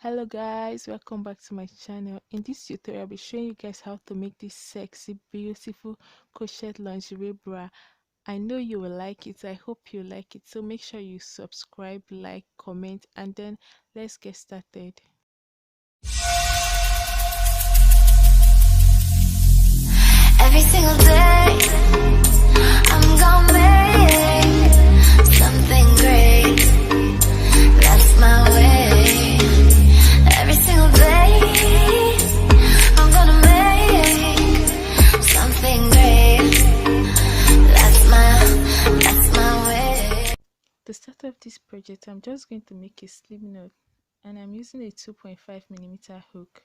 Hello guys, welcome back to my channel. In this tutorial I'll be showing you guys how to make this sexy beautiful crochet lingerie bra. I know you will like it. I hope you like it, so make sure you subscribe, like, comment, and then let's get started. Every single day I'm gonna make something great. That's my way. Every single day I'm gonna make something great. That's my way. To start off this project, I'm just going to make a slip knot, and I'm using a 2.5mm hook.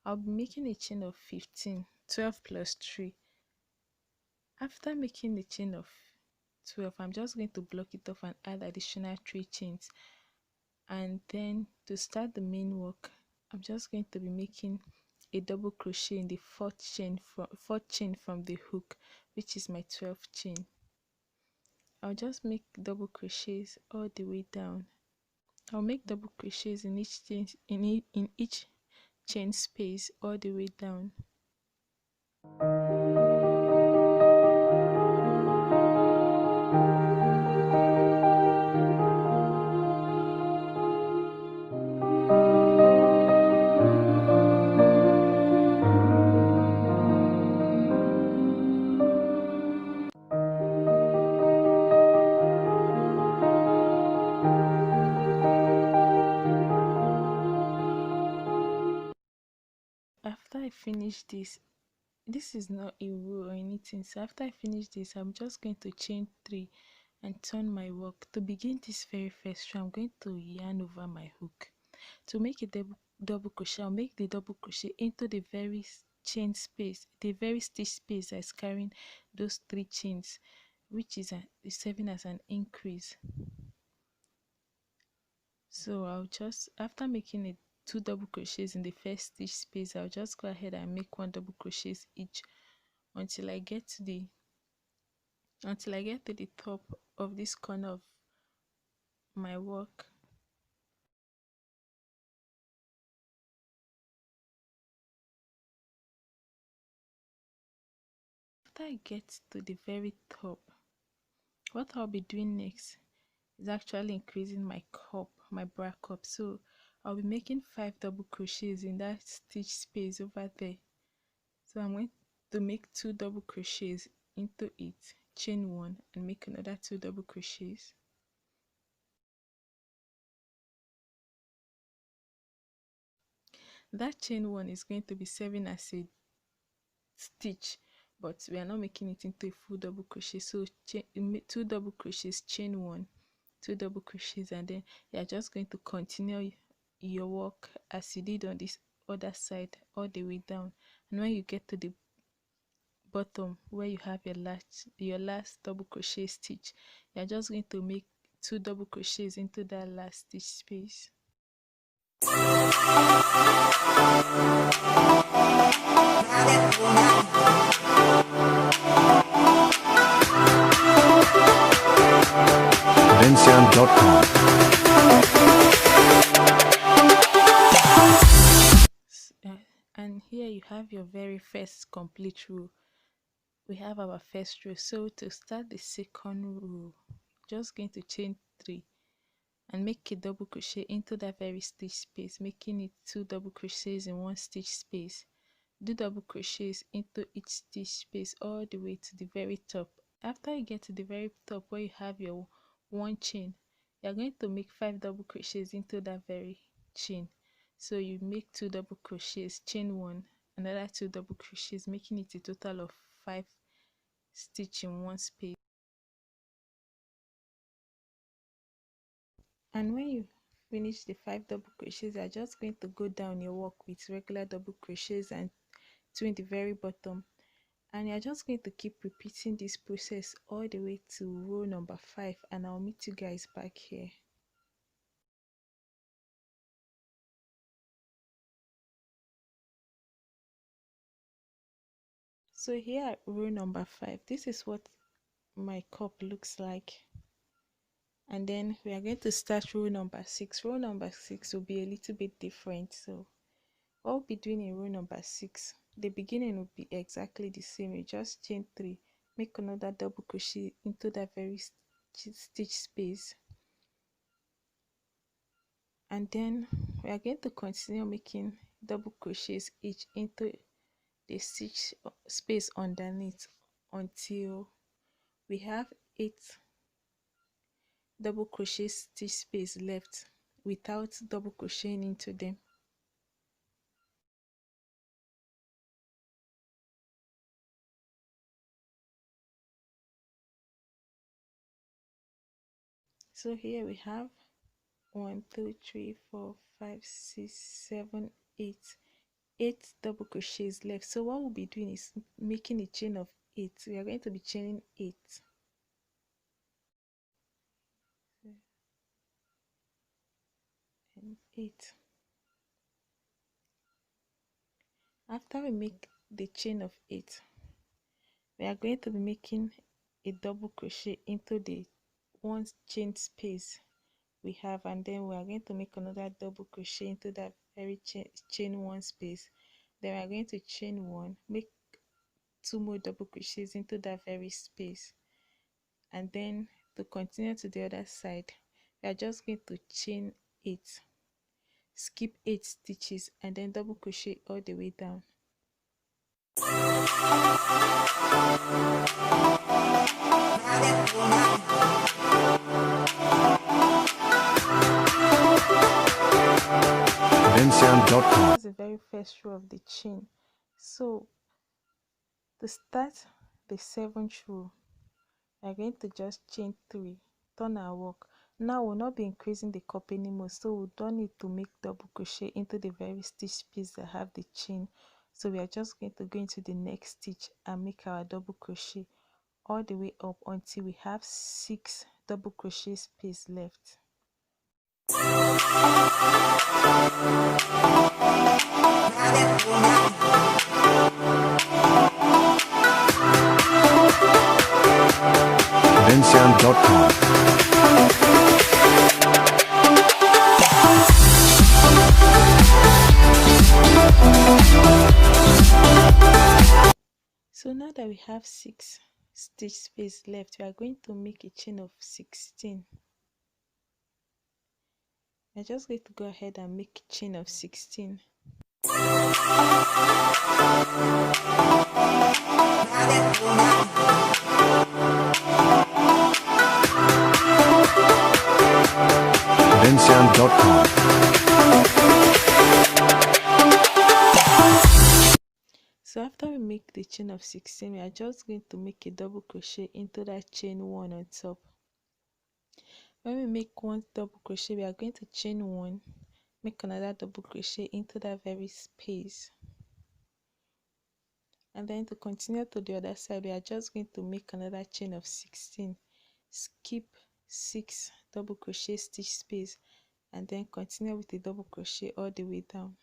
I'll be making a chain of 15, 12 plus 3. After making the chain of 12, I'm just going to block it off and add additional 3 chains. And then to start the main work, I'm just going to be making a double crochet in the fourth chain from the hook, which is my 12th chain. I'll just make double crochets all the way down. I'll make double crochets in each chain space all the way down. After I finish this is not a row or anything, so after I finish this, I'm just going to chain 3 and turn my work. To begin this very first row, I'm going to yarn over my hook. To make a double crochet, I'll make the double crochet into the very chain space, the very stitch space that's carrying those 3 chains, which is serving as an increase. So I'll just, after making it 2 double crochets in the first stitch space, I'll just go ahead and make 1 double crochets each until I get to the top of this corner of my work. After I get to the very top, what I'll be doing next is actually increasing my bra cup. So I'll be making 5 double crochets in that stitch space over there. So I'm going to make 2 double crochets into it, chain 1, and make another 2 double crochets. That chain 1 is going to be serving as a stitch, but we are not making it into a full double crochet. So 2 double crochets, chain 1, 2 double crochets, and then you are just going to continue your work as you did on this other side all the way down. And when you get to the bottom where you have your last double crochet stitch, you are just going to make 2 double crochets into that last stitch space. And here you have your very first complete row. We have our first row. So to start the second row, just going to chain 3 and make a double crochet into that very stitch space, making it 2 double crochets in 1 stitch space. Do double crochets into each stitch space all the way to the very top. After you get to the very top where you have your 1 chain, you are going to make 5 double crochets into that very chain. So you make 2 double crochets, chain 1, another 2 double crochets, making it a total of 5 stitch in 1 space. And when you finish the 5 double crochets, you are just going to go down your work with regular double crochets and 2 in the very bottom, and you're just going to keep repeating this process all the way to row number 5, and I'll meet you guys back here. So here at row number 5, this is what my cup looks like. And then we are going to start row number 6. Row number 6 will be a little bit different. So what we'll be doing in row number 6, the beginning will be exactly the same. You just chain 3, make another double crochet into that very stitch space, and then we are going to continue making double crochets each into the stitch space underneath until we have 8 double crochet stitch space left without double crocheting into them. So here we have 1 2 3 4 5 6 7 8 double crochets left. So what we'll be doing is making a chain of 8. We are going to be chaining 8 and 8. After we make the chain of 8, we are going to be making a double crochet into the one chain space we have, and then we are going to make another double crochet into that very chain 1 space. Then we are going to chain 1, make 2 more double crochets into that very space, and then to continue to the other side, we are just going to chain 8, skip 8 stitches, and then double crochet all the way down. Sound.com. This is the very first row of the chain. So to start the 7th row, we are going to just chain 3, turn our work. Now we'll not be increasing the cup anymore, so we don't need to make double crochet into the very stitch piece that have the chain. So we are just going to go into the next stitch and make our double crochet all the way up until we have 6 double crochet space left. Sound.com. So now that we have 6 stitch space left, we are going to make a chain of 16. I'm just going to go ahead and make a chain of 16. Sound.com. So after we make the chain of 16, we are just going to make a double crochet into that chain 1 on top. When we make 1 double crochet, we are going to chain 1, make another double crochet into that very space, and then to continue to the other side, we are just going to make another chain of 16, skip 6 double crochet stitch space, and then continue with the double crochet all the way down.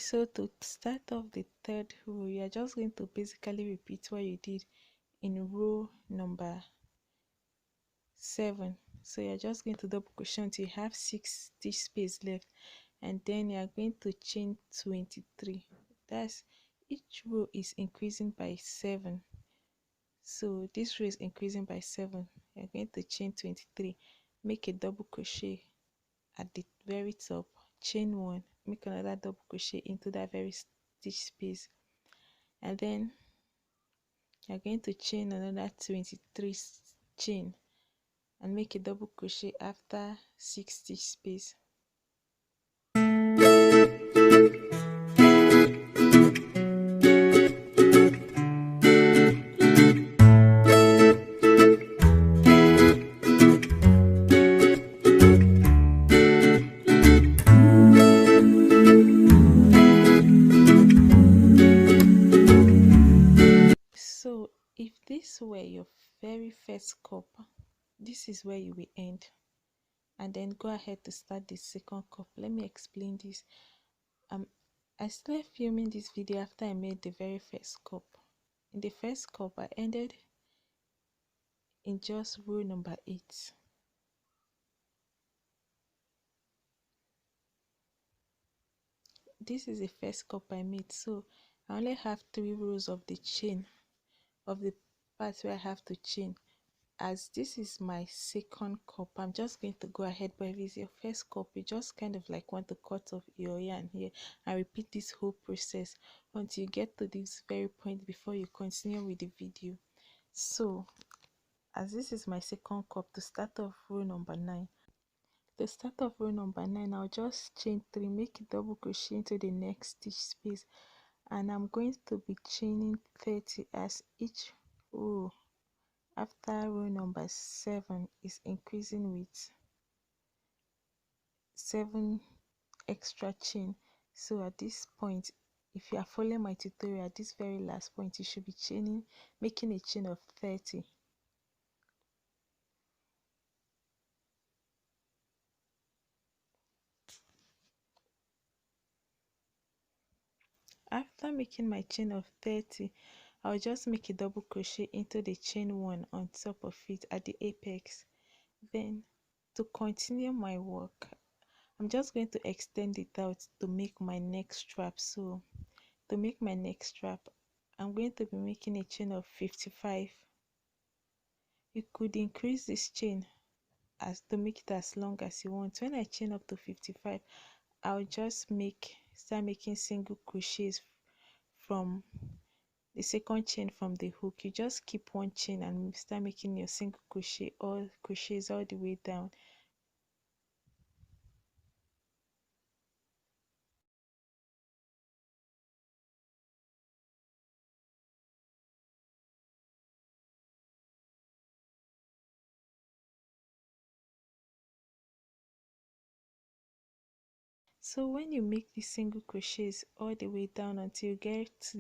So to start off the 3rd row, you are just going to basically repeat what you did in row number 7. So you are just going to double crochet until you have 6 stitch space left, and then you are going to chain 23. That's each row is increasing by 7. So this row is increasing by 7. You are going to chain 23, make a double crochet at the very top, chain 1, make another double crochet into that very stitch space, and then you're going to chain another 23 chain and make a double crochet after 6 stitch space. these were your very first cup, this is where you will end, and then go ahead to start the second cup. Let me explain this. um I started filming this video after I made the very first cup. In the first cup I ended in just row number 8. This is the first cup I made, so I only have 3 rows of the chain, of the part where I have to chain. As this is my second cup, I'm just going to go ahead, but if it's your first cup, you just kind of like want to cut off your yarn here and repeat this whole process until you get to this very point before you continue with the video. So as this is my second cup, to start off row number 9, I'll just chain 3, make a double crochet into the next stitch space, and I'm going to be chaining 30 as each row after row number 7 is increasing with 7 extra chain. So at this point, if you are following my tutorial, at this very last point you should be chaining, making a chain of 30. After making my chain of 30, I'll just make a double crochet into the chain 1 on top of it at the apex. Then to continue my work, I'm just going to extend it out to make my next strap. So to make my next strap, I'm going to be making a chain of 55. You could increase this chain as to make it as long as you want. When I chain up to 55, I'll just start making single crochets from the second chain from the hook. You just keep one chain and start making your single crochet, all crochets all the way down. So when you make the single crochets all the way down until you get to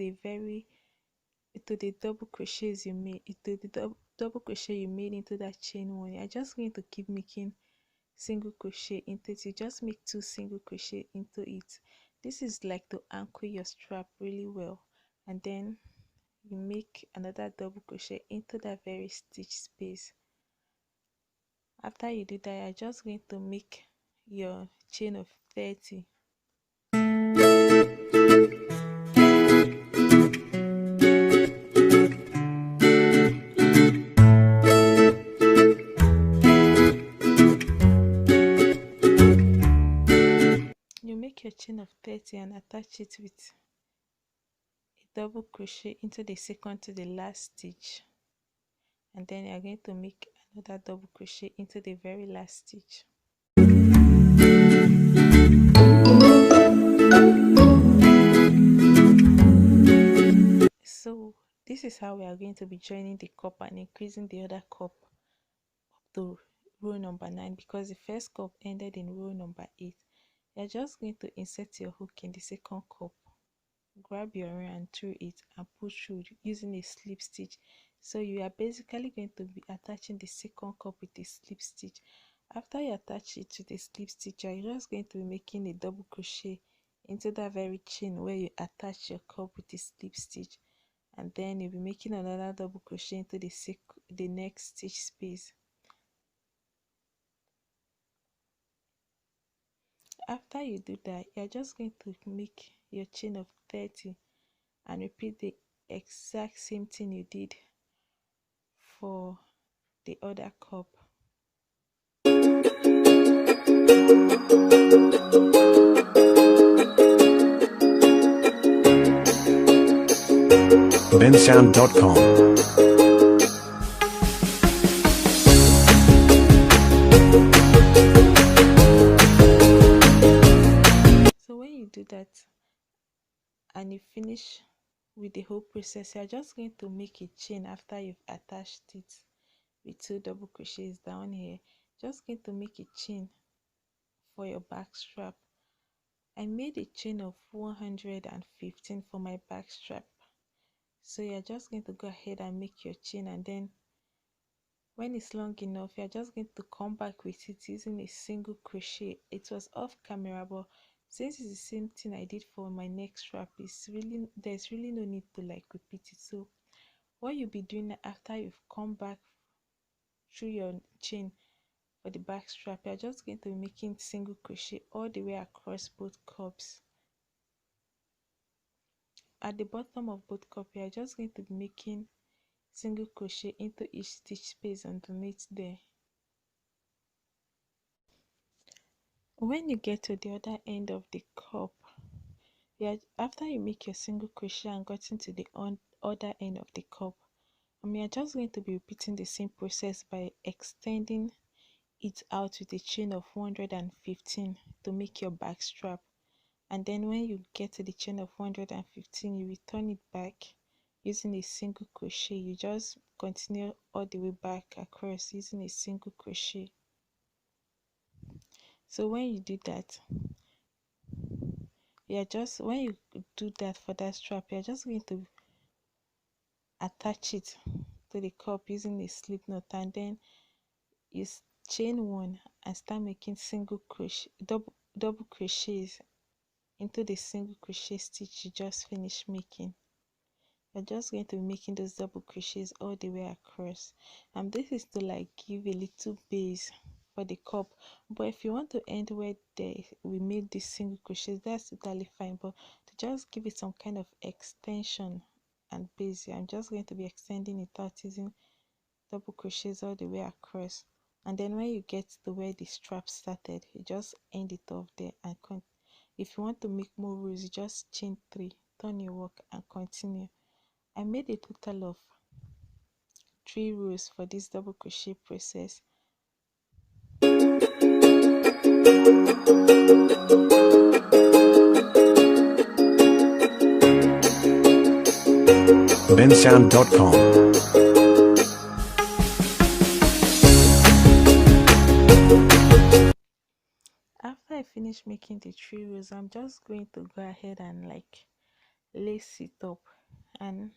the double crochets you made, double crochet you made into that chain 1, you're just going to keep making single crochet into it. You just make 2 single crochet into it. This is like to anchor your strap really well, and then you make another double crochet into that very stitch space. After you do that, you're just going to make your chain of 30. You make your chain of 30 and attach it with a double crochet into the second to the last stitch, and then you are going to make another double crochet into the very last stitch. So this is how we are going to be joining the cup and increasing the other cup up to row number 9, because the first cup ended in row number 8. You're just going to insert your hook in the second cup, grab your yarn through it and pull through using a slip stitch. So you are basically going to be attaching the second cup with a slip stitch. After you attach it to the slip stitch, you're just going to be making a double crochet into that very chain where you attach your cup with the slip stitch, and then you'll be making another double crochet into the next stitch space. After you do that, you're just going to make your chain of 30 and repeat the exact same thing you did for the other cup. bensound.com. So when you do that and you finish with the whole process, you're just going to make a chain after you've attached it with 2 double crochets down here. Just going to make a chain for your back strap. I made a chain of 115 for my back strap. So you're just going to go ahead and make your chain, and then when it's long enough, you're just going to come back with it using a single crochet. It was off camera, but since it's the same thing I did for my next strap, there's really no need to like repeat it. So what you'll be doing after you've come back through your chain for the back strap, you're just going to be making single crochet all the way across both cups. At the bottom of both cups, you're just going to be making single crochet into each stitch space underneath there. When you get to the other end of the cup, after you make your single crochet and gotten to the other end of the cup, you're just going to be repeating the same process by extending it out with a chain of 115 to make your back strap. And then when you get to the chain of 115, you return it back using a single crochet. You just continue all the way back across using a single crochet. So when you do that, when you do that for that strap, you're just going to attach it to the cup using a slip knot, and then you chain one and start making single crochet, double crochets into the single crochet stitch you just finished making. You're just going to be making those double crochets all the way across, and this is to like give a little base for the cup. But if you want to end where we made this single crochets, that's totally fine, but to just give it some kind of extension and base, I'm just going to be extending it out using double crochets all the way across. And then when you get to where the strap started, you just end it off there and if you want to make more rows, you just chain 3, turn your work and continue. I made a total of 3 rows for this double crochet process. bensound.com. After I finish making the 3 rows, I'm just going to go ahead and like lace it up, and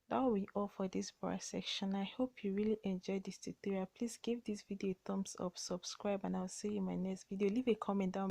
that will be all for this bra section. I hope you really enjoyed this tutorial. Please give this video a thumbs up, subscribe, and I'll see you in my next video. Leave a comment down